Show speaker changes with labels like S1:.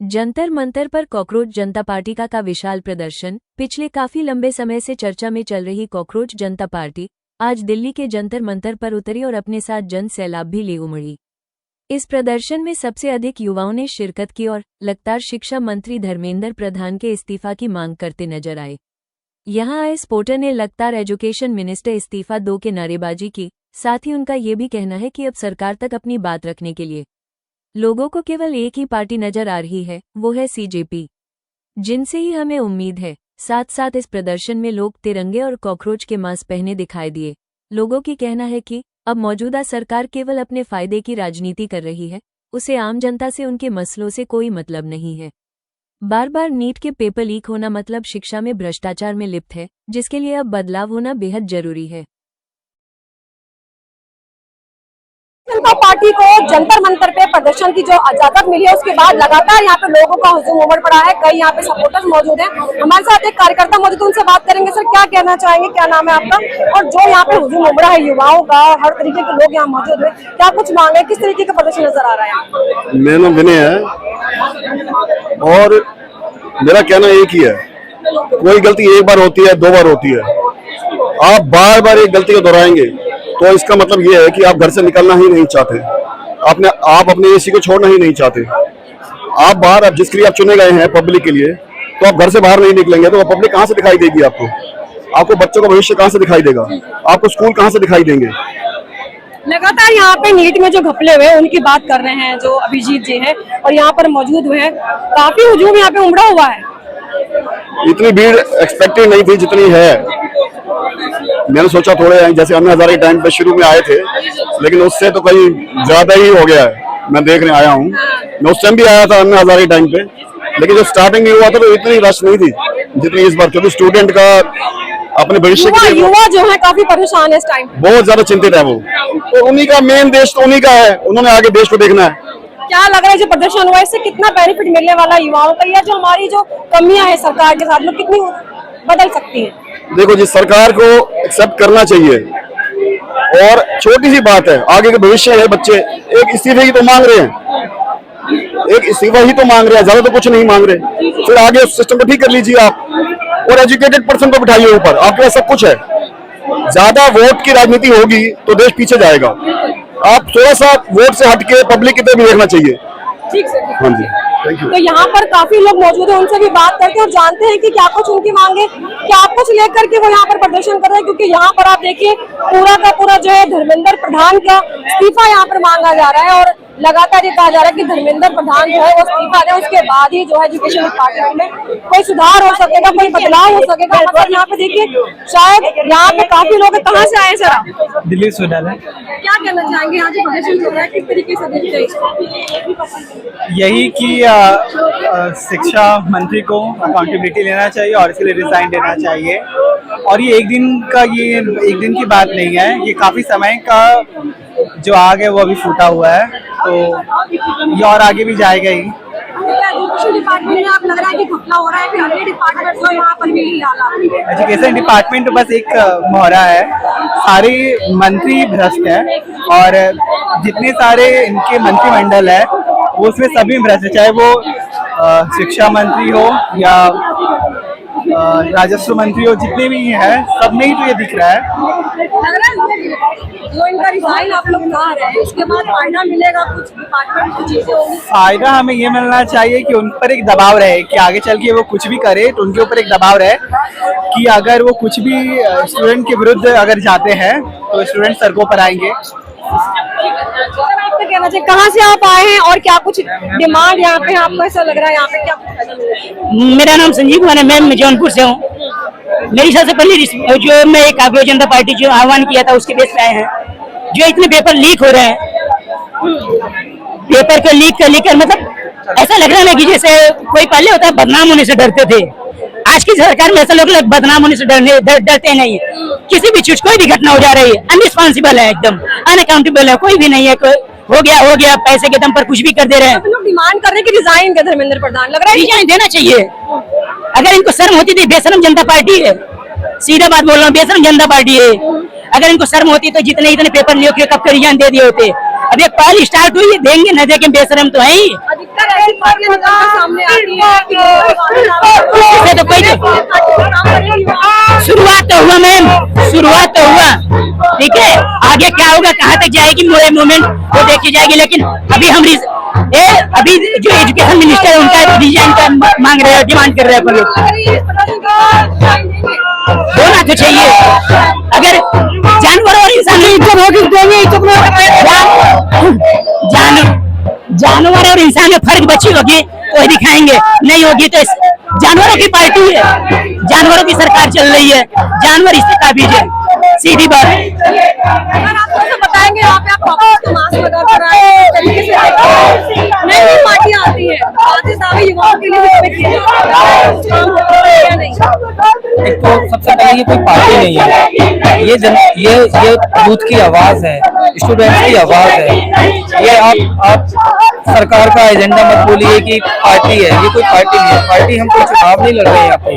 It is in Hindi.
S1: जंतर मंतर पर कॉकरोच जनता पार्टी का विशाल प्रदर्शन। पिछले काफी लंबे समय से चर्चा में चल रही कॉकरोच जनता पार्टी आज दिल्ली के जंतर मंतर पर उतरी और अपने साथ जन सैलाब भी ले उमड़ी। इस प्रदर्शन में सबसे अधिक युवाओं ने शिरकत की और लगातार शिक्षा मंत्री धर्मेंद्र प्रधान के इस्तीफा की मांग करते नजर आए। यहां आए सपोर्टर ने लगातार एजुकेशन मिनिस्टर इस्तीफा दो के नारेबाजी की। साथ ही उनका ये भी कहना है कि अब सरकार तक अपनी बात रखने के लिए लोगों को केवल एक ही पार्टी नजर आ रही है, वो है सीजेपी, जिनसे ही हमें उम्मीद है। साथ साथ इस प्रदर्शन में लोग तिरंगे और कॉकरोच के मास्क पहने दिखाई दिए। लोगों की कहना है कि अब मौजूदा सरकार केवल अपने फायदे की राजनीति कर रही है, उसे आम जनता से उनके मसलों से कोई मतलब नहीं है। बार बार नीट के पेपर लीक होना मतलब शिक्षा में भ्रष्टाचार में लिप्त है, जिसके लिए अब बदलाव होना बेहद जरूरी है।
S2: जनता पार्टी को जंतर मंतर पे प्रदर्शन की जो इजाजत मिली है, उसके बाद लगातार यहाँ पे लोगों का हुजूम उमड़ पड़ा है। कई यहाँ पे सपोर्टर्स मौजूद हैं। हमारे साथ एक कार्यकर्ता मौजूद है, उनसे बात करेंगे। सर, क्या कहना चाहेंगे, क्या नाम है आपका? और जो यहाँ पे हुजूम उमड़ा है युवाओं का, हर तरीके के लोग यहाँ मौजूद है, क्या कुछ मांगे, किस तरीके का प्रदर्शन नजर आ रहा है?
S3: मेरा नाम विनय है और मेरा कहना एक ही है, कोई गलती एक बार होती है, दो बार होती है। आप बार बार एक गलती को दोहराएंगे तो इसका मतलब ये है कि आप घर से निकलना ही नहीं चाहते, आप अपने एसी को छोड़ना ही नहीं चाहते। आप बाहर, अब जिसके लिए आप चुने गए हैं पब्लिक के लिए, तो आप घर से बाहर नहीं निकलेंगे तो पब्लिक कहाँ से दिखाई देगी आपको बच्चों का भविष्य कहाँ से दिखाई देगा, आपको स्कूल कहाँ से दिखाई देंगे।
S2: लगातार यहाँ पे नीट में जो घपले हुए उनकी बात कर रहे हैं जो अभिजीत जी हैं, और यहाँ पर मौजूद हुए हैं। काफी हुजूम यहाँ पे उमड़ा हुआ है।
S3: इतनी भीड़ एक्सपेक्टेड नहीं थी जितनी है। मैंने सोचा थोड़े जैसे अन्ना हजारे टाइम पे शुरू में आए थे, लेकिन उससे तो कहीं ज्यादा ही हो गया है। मैं देखने आया हूँ, मैं उस टाइम भी आया था अन्ना हजारे टाइम पे, लेकिन जब स्टार्टिंग में हुआ था तो इतनी रश नहीं थी जितनी इस बार, क्योंकि स्टूडेंट का अपने भविष्य के लिए
S2: युवा जो है काफी परेशान है इस टाइम,
S3: बहुत ज्यादा चिंतित है वो। तो उन्हीं का मेन देश तो उन्हीं का है, उन्होंने आगे देश को देखना है।
S2: क्या लग रहा है जो प्रदर्शन हुआ इससे कितना बेनिफिट मिलने वाला है युवाओं का, या जो हमारी जो कमियां है सरकार के साथ में कितनी बदल सकती है?
S3: देखो जी, सरकार को एक्सेप्ट करना चाहिए और छोटी सी बात है, आगे के भविष्य है। बच्चे एक इस्तीफे ही तो मांग रहे हैं, एक इस्तीफा ही तो मांग रहे हैं, ज्यादा तो कुछ नहीं मांग रहे। फिर आगे उस सिस्टम को ठीक कर लीजिए आप, और एजुकेटेड पर्सन को बिठाइए ऊपर, आपके पास सब कुछ है। ज्यादा वोट की राजनीति होगी तो देश पीछे जाएगा। आप थोड़ा सा वोट से हटके पब्लिक की तरफ भी देखना चाहिए।
S2: ठीक है।
S3: हाँ जी, थैंक यू।
S2: तो यहाँ पर काफी लोग मौजूद हैं, उनसे भी बात करते हैं और जानते हैं कि क्या कुछ उनकी मांगे, क्या कुछ लेकर के वो यहाँ पर प्रदर्शन कर रहे हैं। क्योंकि यहाँ पर आप देखिए पूरा का पूरा जो है धर्मेंद्र प्रधान का इस्तीफा यहाँ पर मांगा जा रहा है, और लगातार ये कहा जा रहा है कि धर्मेंद्र प्रधान जो है वो इस्तीफा दें, उसके बाद ही जो है एजुकेशन डिपार्टमेंट में कोई सुधार हो सकेगा, कोई बदलाव हो सकेगा। मतलब यहाँ पे देखिए शायद यहाँ पे काफी लोग कहाँ से आए सर? आप
S4: दिल्ली से डाले।
S2: क्या कहना चाहेंगे आज प्रदर्शन हो रहा है, किस तरीके से देखते हैं इसको?
S4: यही कि शिक्षा मंत्री को अकाउंटेबिलिटी लेना चाहिए और इसके लिए रिजाइन देना चाहिए। और ये एक दिन की बात नहीं है, ये काफी समय का जो आग है वो अभी फूटा हुआ है, तो ये और आगे भी जाएगा ही।
S2: एजुकेशन डिपार्टमेंट में आप लग रहा है कि घपला हो रहा है, फिर अन्य डिपार्टमेंट को यहाँ पर भी डाला।
S4: एजुकेशन डिपार्टमेंट तो बस एक मोहरा है, सारे मंत्री भ्रष्ट हैं और जितने सारे इनके मंत्रिमंडल है वो उसमें सभी भ्रष्ट है, चाहे वो शिक्षा मंत्री हो या राजस्व मंत्री हो, जितने भी हैं सब में ही तो ये दिख रहा है।
S2: जो इनका रिजाइन आप लोग कहा रहे हैं, उसके बाद फायदा मिलेगा, कुछ डिपार्टमेंट की चीजें होंगी।
S4: फायदा हमें ये मिलना चाहिए कि उन पर एक दबाव रहे कि आगे चल के वो कुछ भी करे तो उनके ऊपर एक दबाव रहे कि अगर वो कुछ भी स्टूडेंट के विरुद्ध अगर जाते हैं तो स्टूडेंट सड़कों पर आएंगे।
S2: आपका कहना चाहिए, कहाँ से आप आए हैं और क्या कुछ डिमांड यहाँ पे आपको ऐसा लग रहा है यहाँ पे क्या?
S5: मेरा नाम संजीव कुमार है, मैं जौनपुर से हूँ। मेरी सबसे पहली जो मैं एक कॉकरोच जनता पार्टी जो आह्वान किया था उसके बेस पे आए हैं। जो इतने पेपर लीक हो रहे हैं, पेपर को लीक कर मतलब ऐसा लग रहा है कि जैसे कोई पहले होता है बदनाम होने से डरते थे, आज की सरकार में ऐसा लोग बदनाम होने से डरते नहीं है। किसी भी चीज कोई भी घटना हो जा रही है अनरिस्पॉन्सिबल है, एकदम अनअकाउंटेबल है, कोई भी नहीं है, हो गया पैसे के दम पर कुछ भी कर दे रहे हैं।
S2: लोग डिमांड कर रहे हैं कि रिजाइन दे धर्मेंद्र प्रधान, लग रहा है
S5: रिजाइन देना चाहिए। अगर इनको शर्म होती थी, बेशरम जनता पार्टी है, सीधा बात बोल रहा हूँ, बेशरम जनता पार्टी है। अगर इनको शर्म होती तो जितने पेपर लियो कब कर रिजाइन दे दिए होते। अभी पहल स्टार्ट हुई, देंगे न देंगे, बेशरम तो है ही।
S2: अधिकतर ऐसी पार्टियां निकल कर सामने आती है
S5: इससे तो कोई शुरुआत तो हुआ मैम, शुरुआत तो हुआ, ठीक है। आगे क्या होगा, कहाँ तक जाएगी मूवमेंट वो देखी जाएगी। लेकिन अभी हम अभी जो एजुकेशन मिनिस्टर है उनका रिजाइन का मांग रहे हैं, डिमांड कर रहे हैं अपन लोग। होना तो चाहिए, अगर जानवर और इंसान जानवर और इंसान में फर्क बची होगी तो दिखाएंगे, नहीं होगी तो जानवरों की पार्टी है, जानवरों की सरकार चल रही है, जानवर इससे काबिज है, सीधी बात।
S2: अगर आप थोड़ा सा बताएंगे यहाँ पे आप कांग्रेस का मास्क लगा कर आए हैं, तरीके से नई नई पार्टियां आती है, आते सारे युवाओं के लिए भी किया जाता है या नहीं?
S6: एक तो सबसे पहले ये कोई पार्टी नहीं है, ये यूथ की आवाज है, स्टूडेंट्स की आवाज है। ये आप सरकार का एजेंडा मत बोलिए कि पार्टी है, ये कोई पार्टी नहीं है। पार्टी हम कोई चुनाव नहीं लड़ रहे हैं यहाँ पे,